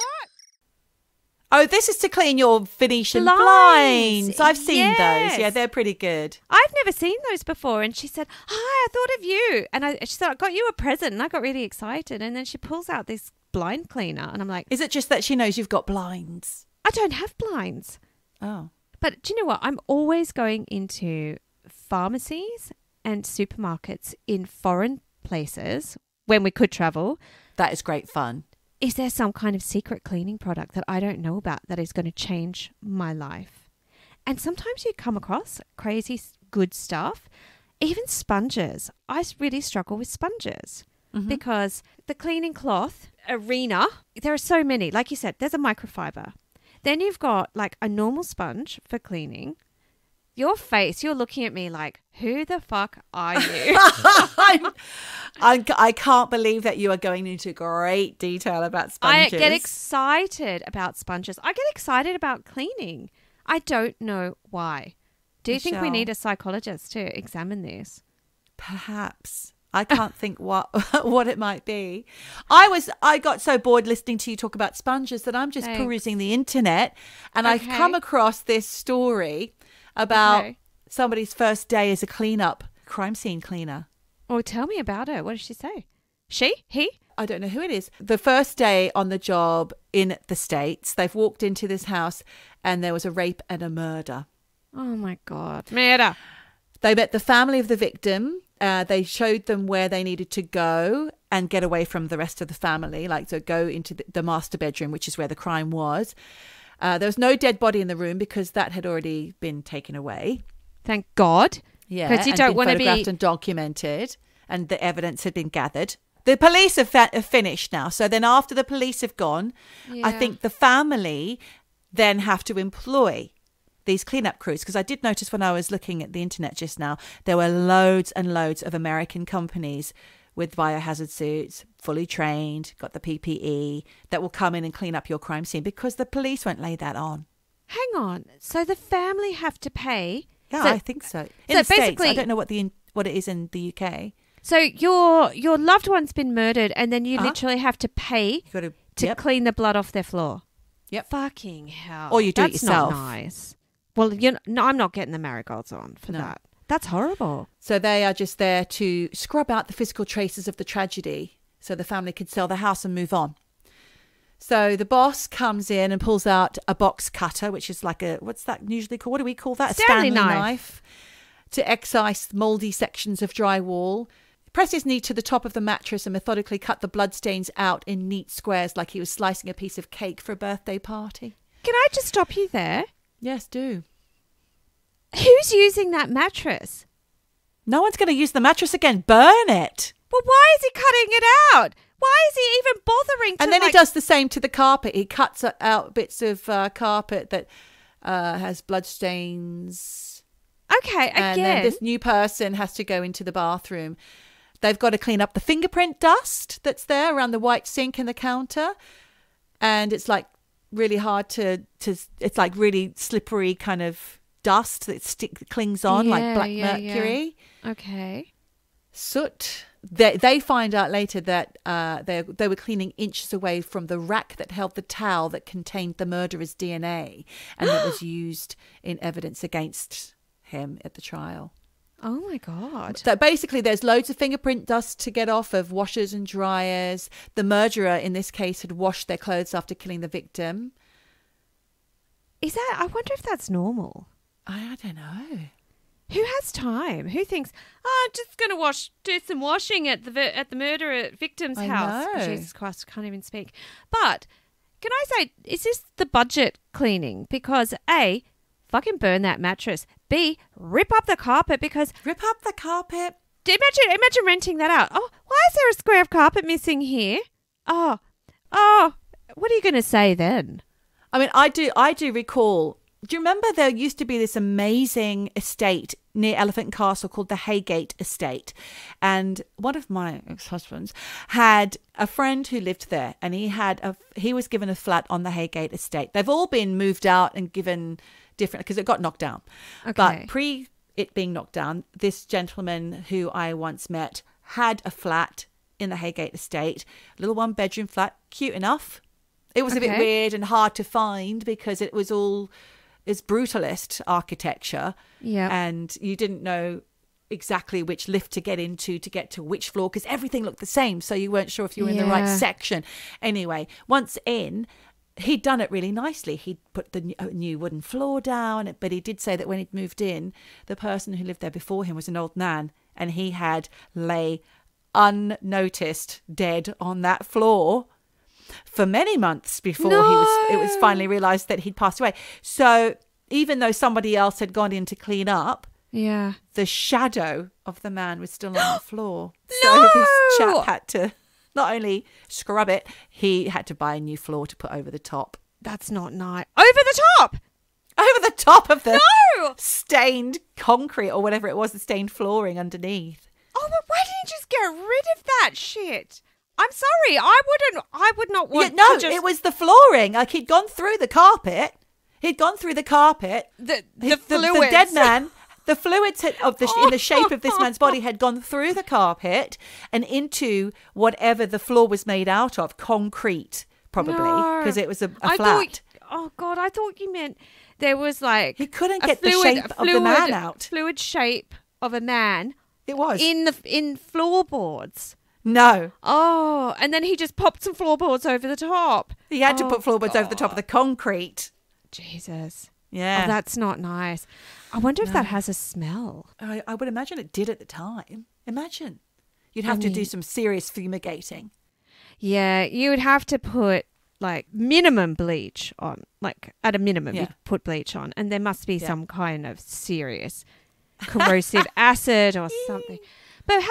Oh, this is to clean your Venetian blinds. I've seen those. Yeah, they're pretty good. I've never seen those before. And she said, hi, I thought of you. And she said, I got you a present. And I got really excited. And then she pulls out this blind cleaner. And I'm like, is it just that she knows you've got blinds? I don't have blinds. Oh. But do you know what? I'm always going into pharmacies and supermarkets in foreign places when we could travel. That is great fun. Is there some kind of secret cleaning product that I don't know about that is going to change my life? And sometimes you come across crazy good stuff, even sponges. I really struggle with sponges because the cleaning cloth arena, there are so many. Like you said, there's a microfiber. Then you've got like a normal sponge for cleaning. Your face, you're looking at me like, who the fuck are you? I can't believe that you are going into great detail about sponges. I get excited about sponges. I get excited about cleaning. I don't know why. Do you think we need a psychologist to examine this? Perhaps. I can't think what it might be. I got so bored listening to you talk about sponges that I'm just perusing the internet, and I've come across this story about somebody's first day as a crime scene cleaner. Oh, tell me about it. What did she say? She? He? I don't know who it is. The first day on the job in the States, they've walked into this house and there was a rape and a murder. Oh my God. Murder. They met the family of the victim. They showed them where they needed to go and get away from the rest of the family, like to go into the master bedroom, which is where the crime was. There was no dead body in the room because that had already been taken away. Thank God. Yeah, because you don't want to be photographed and documented, and the evidence had been gathered. The police have finished now. So then after the police have gone, I think the family then have to employ these cleanup crews. Because I did notice when I was looking at the internet just now, there were loads and loads of American companies with biohazard suits, fully trained, got the PPE, that will come in and clean up your crime scene because the police won't lay that on. Hang on. So the family have to pay? Yeah, I think so. In the States, I don't know what it is in the UK. So your loved one's been murdered and then you literally have to pay to clean the blood off their floor? Yep. Fucking hell. Or you do it yourself. That's not nice. Well, I'm not getting the marigolds on for that. That's horrible. So they are just there to scrub out the physical traces of the tragedy so the family could sell the house and move on. So the boss comes in and pulls out a box cutter, which is like what's that usually called? What do we call that? A Stanley knife to excise mouldy sections of drywall. Press his knee to the top of the mattress and methodically cut the bloodstains out in neat squares like he was slicing a piece of cake for a birthday party. Can I just stop you there? Yes, do. Who's using that mattress? No one's going to use the mattress again. Burn it. Well, why is he cutting it out? Why is he even bothering to... And then he does the same to the carpet. He cuts out bits of carpet that has bloodstains. Okay, again. And then this new person has to go into the bathroom. They've got to clean up the fingerprint dust that's there around the white sink and the counter. And it's like really hard to it's like really slippery kind of dust that clings on like black mercury. Yeah. Okay. Soot. They find out later that they were cleaning inches away from the rack that held the towel that contained the murderer's DNA and that was used in evidence against him at the trial. Oh my God. So basically there's loads of fingerprint dust to get off of washers and dryers. The murderer in this case had washed their clothes after killing the victim. I wonder if that's normal. I don't know. Who has time? Who thinks, I'm just going to do some washing at the murderer victim's house? Know. Jesus Christ, I can't even speak. But can I say, is this the budget cleaning? Because A, fucking burn that mattress. B, rip up the carpet because... Rip up the carpet? Imagine renting that out. Oh, why is there a square of carpet missing here? Oh, what are you going to say then? I mean, I do recall... Do you remember there used to be this amazing estate near Elephant Castle called the Haygate Estate? And one of my ex-husbands had a friend who lived there, and he was given a flat on the Haygate Estate. They've all been moved out and given different because it got knocked down. Okay. But pre it being knocked down, this gentleman who I once met had a flat in the Haygate estate, a little 1-bedroom flat, cute enough. It was a bit weird and hard to find because it was all is brutalist architecture. Yeah. And you didn't know exactly which lift to get into to get to which floor because everything looked the same. So you weren't sure if you were in the right section. Anyway, once in, he'd done it really nicely. He'd put the new wooden floor down, but he did say that when he'd moved in, the person who lived there before him was an old man and he had lay unnoticed dead on that floor for many months before it was finally realized that he'd passed away. So even though somebody else had gone in to clean up, the shadow of the man was still on the floor. So this chap had to not only scrub it, he had to buy a new floor to put over the top. That's not nice. Over the top? Over the top of the stained concrete or whatever it was, the stained flooring underneath. Oh, but why didn't you just get rid of that shit? I'm sorry. I would not want to just... it was the flooring. Like he'd gone through the carpet. The fluids. The dead man... The fluids in the shape of this man's body had gone through the carpet and into whatever the floor was made out of, concrete, probably, because it was a flat. I thought you meant there was like... He couldn't get the shape of the man out. Fluid shape of a man. It was. In floorboards. No. Oh, and then he just popped some floorboards over the top. He had to put floorboards over the top of the concrete. Jesus. Yeah. Oh, that's not nice. I wonder if that has a smell. I would imagine it did at the time. Imagine. You'd have to do some serious fumigating. Yeah, you would have to put like minimum bleach on. Like at a minimum, you'd put bleach on. And there must be some kind of serious corrosive acid or something. But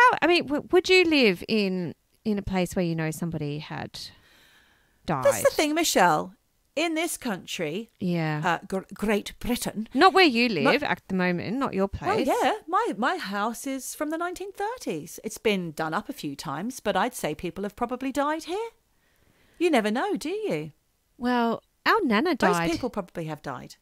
would you live in a place where you know somebody had died? That's the thing, Michelle. In this country, Great Britain. Not where you live at the moment, not your place. Oh, yeah. My house is from the 1930s. It's been done up a few times, but I'd say people have probably died here. You never know, do you? Well, our Nana died. Most people probably have died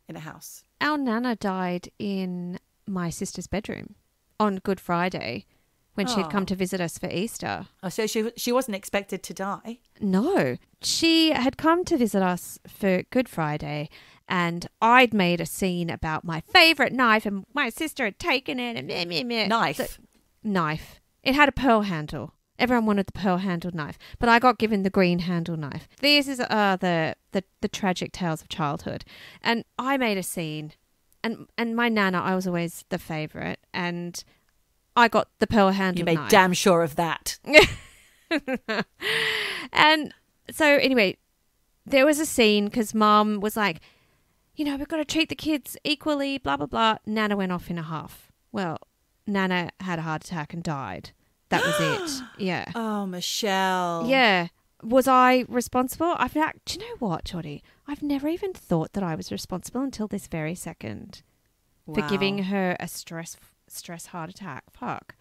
in a house. Our Nana died in my sister's bedroom on Good Friday when she'd come to visit us for Easter. Oh, so she wasn't expected to die? No. She had come to visit us for Good Friday and I'd made a scene about my favourite knife and my sister had taken it and meh. Knife. It had a pearl handle. Everyone wanted the pearl handled knife, but I got given the green handle knife. These is the tragic tales of childhood. And I made a scene and my Nana, I was always the favourite and I got the pearl handle knife. You made damn sure of that. And so anyway, there was a scene because Mum was like, we've got to treat the kids equally, blah, blah, blah. Nana went off in a huff. Well, Nana had a heart attack and died. That was it. Yeah. Oh, Michelle. Yeah. Was I responsible? Do you know what, Geordie? I've never even thought that I was responsible until this very second for giving her a stress heart attack. Fuck.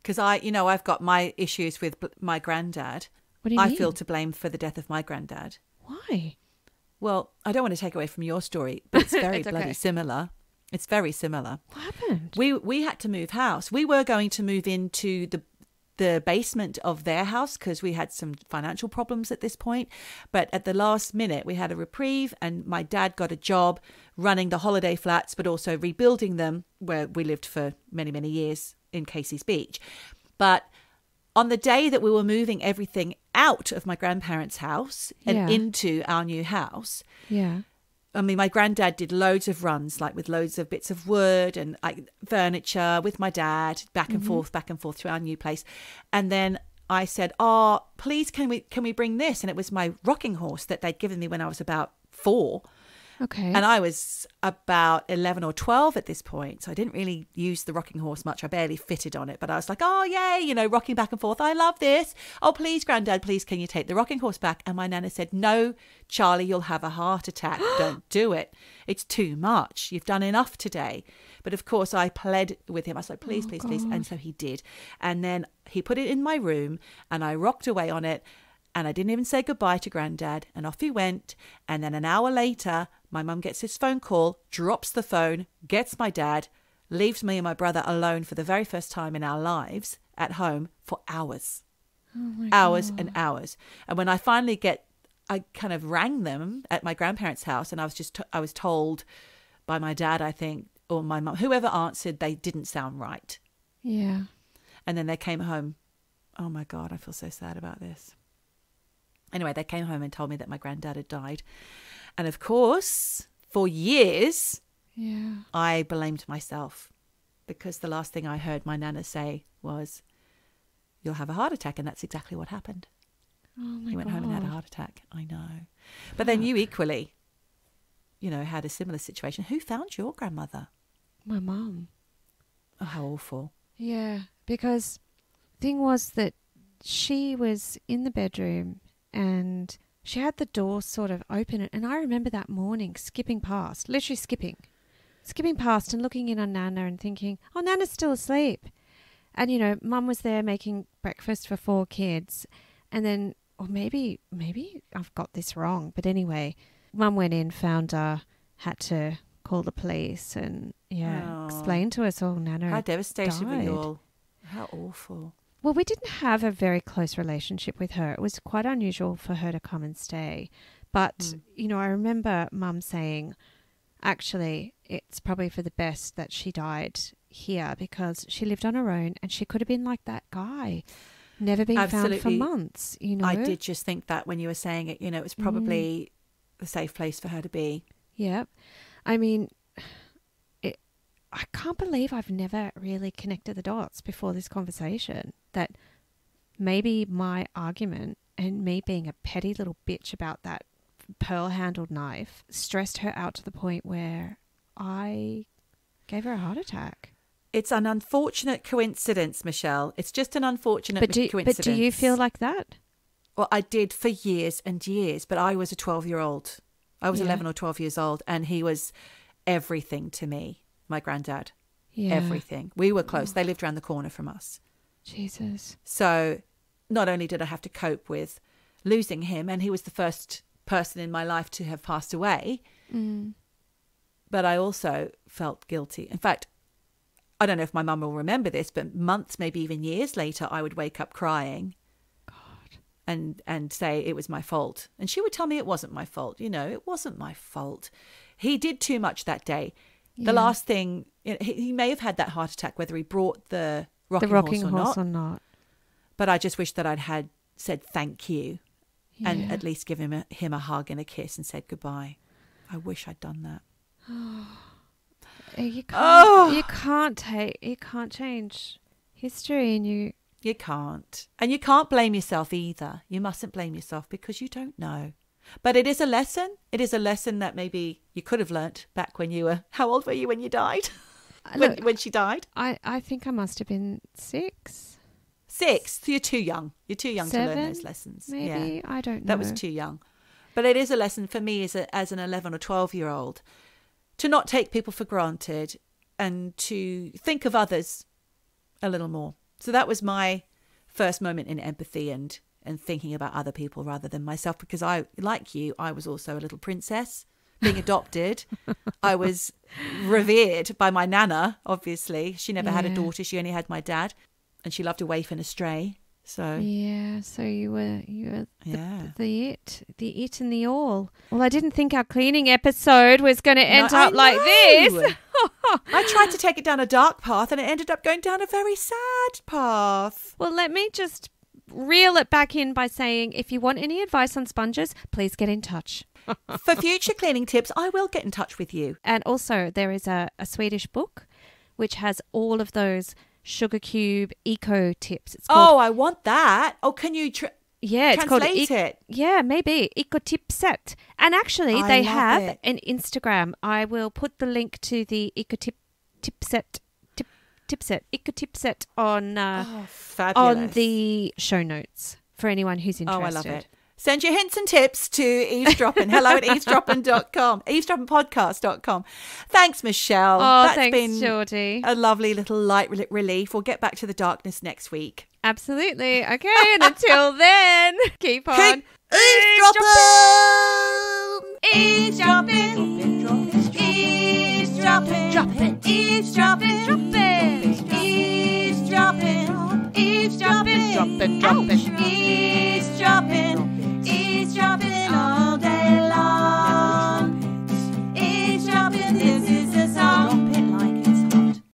Because I've got my issues with my granddad. What do you mean? I feel to blame for the death of my granddad. Why? Well, I don't want to take away from your story, but it's very It's okay. bloody similar. It's very similar. What happened? We had to move house. We were going to move into the basement of their house because we had some financial problems at this point. But at the last minute, we had a reprieve and my dad got a job running the holiday flats, but also rebuilding them where we lived for many, many years in Casey's Beach. But on the day that we were moving everything out of my grandparents' house and into our new house, my granddad did loads of runs, like with loads of bits of wood and like furniture with my dad, back and forth to our new place. And then I said, please, can we bring this? And it was my rocking horse that they'd given me when I was about 4. Okay. And I was about 11 or 12 at this point. So I didn't really use the rocking horse much. I barely fitted on it. But I was like, oh, yay, rocking back and forth. I love this. Oh, please, Granddad, please, can you take the rocking horse back? And my Nana said, no, Charlie, you'll have a heart attack. Don't do it. It's too much. You've done enough today. But of course, I pled with him. I was like, please, please, please. And so he did. And then he put it in my room and I rocked away on it. And I didn't even say goodbye to Granddad. And off he went. And then an hour later, my mum gets this phone call, drops the phone, gets my dad, leaves me and my brother alone for the very first time in our lives at home for hours. Oh my hours God. and hours. And when I finally I kind of rang them at my grandparents' house, and I was told by my dad, I think, or my mum, whoever answered, they didn't sound right. Yeah. And then they came home. Oh my God, I feel so sad about this. Anyway, they came home and told me that my granddad had died. And of course, for years, I blamed myself, because the last thing I heard my nana say was, "You'll have a heart attack." And that's exactly what happened. Oh my God. He went home and had a heart attack. I know. But then you equally, had a similar situation. Who found your grandmother? My mum. Oh, how awful. Yeah, because the thing was that she was in the bedroom and she had the door sort of open. And I remember that morning skipping past, literally skipping past and looking in on Nana and thinking, oh, Nana's still asleep. And, Mum was there making breakfast for 4 kids. And then, or maybe I've got this wrong. But anyway, Mum went in, found her, had to call the police and, explain to us all Nana How devastating were died. you all? How awful. Well, we didn't have a very close relationship with her. It was quite unusual for her to come and stay. But, I remember Mum saying, actually, it's probably for the best that she died here because she lived on her own and she could have been like that guy. Never been found for months, I did just think that when you were saying it, it was probably a safe place for her to be. Yeah. I mean, I can't believe I've never really connected the dots before this conversation, that maybe my argument and me being a petty little bitch about that pearl-handled knife stressed her out to the point where I gave her a heart attack. It's an unfortunate coincidence, Michelle. It's just an unfortunate coincidence. But do you feel like that? Well, I did for years and years, but I was a 12-year-old. I was 11 or 12 years old, and he was everything to me. My granddad. Yeah. Everything. We were close. They lived around the corner from us. Jesus. So not only did I have to cope with losing him, and he was the first person in my life to have passed away, but I also felt guilty. In fact, I don't know if my mum will remember this, but months, maybe even years later, I would wake up crying and say it was my fault. And she would tell me it wasn't my fault. It wasn't my fault. He did too much that day. Yeah. The last thing, he may have had that heart attack, whether he brought the rocking horse or not. But I just wish that I'd said thank you and at least give him a hug and a kiss and said goodbye. I wish I'd done that. You can't change history, and you can't. And you can't blame yourself either. You mustn't blame yourself because you don't know. But it is a lesson. It is a lesson that maybe you could have learnt back when you were... How old were you when you died? when she died? I think I must have been 6. 6? So you're too young. You're too young 7, to learn those lessons. Maybe. Yeah. I don't know. That was too young. But it is a lesson for me as an 11 or 12-year-old to not take people for granted and to think of others a little more. So that was my first moment in empathy and thinking about other people rather than myself, because I, like you, I was also a little princess being adopted. I was revered by my nana, obviously. She never had a daughter. She only had my dad, and she loved a waif and a stray. So so you were the it and the all. Well, I didn't think our cleaning episode was going to end up like this. I tried to take it down a dark path, and it ended up going down a very sad path. Well, let me just reel it back in by saying, if you want any advice on sponges, please get in touch. For future cleaning tips, I will get in touch with you. And also, there is a Swedish book which has all of those sugar cube eco tips. It's called, I want that. Oh, can you it's called it? Yeah, maybe Eco Tipset. And actually, they have an Instagram. I will put the link to the Eco Tipset Eco Tipset on the show notes for anyone who's interested. Oh, I love it. Send your hints and tips to Eavesdroppin. Hello at eavesdroppin.com, eavesdroppinpodcast.com. Thanks, Michelle. Oh, thanks, Geordie. A lovely little light relief. We'll get back to the darkness next week. Absolutely. Okay, and until then, keep on Eavesdroppin'. Eavesdroppin'. Eavesdroppin'. Eavesdroppin'. Eavesdroppin'. Eavesdroppin'. Droppin'.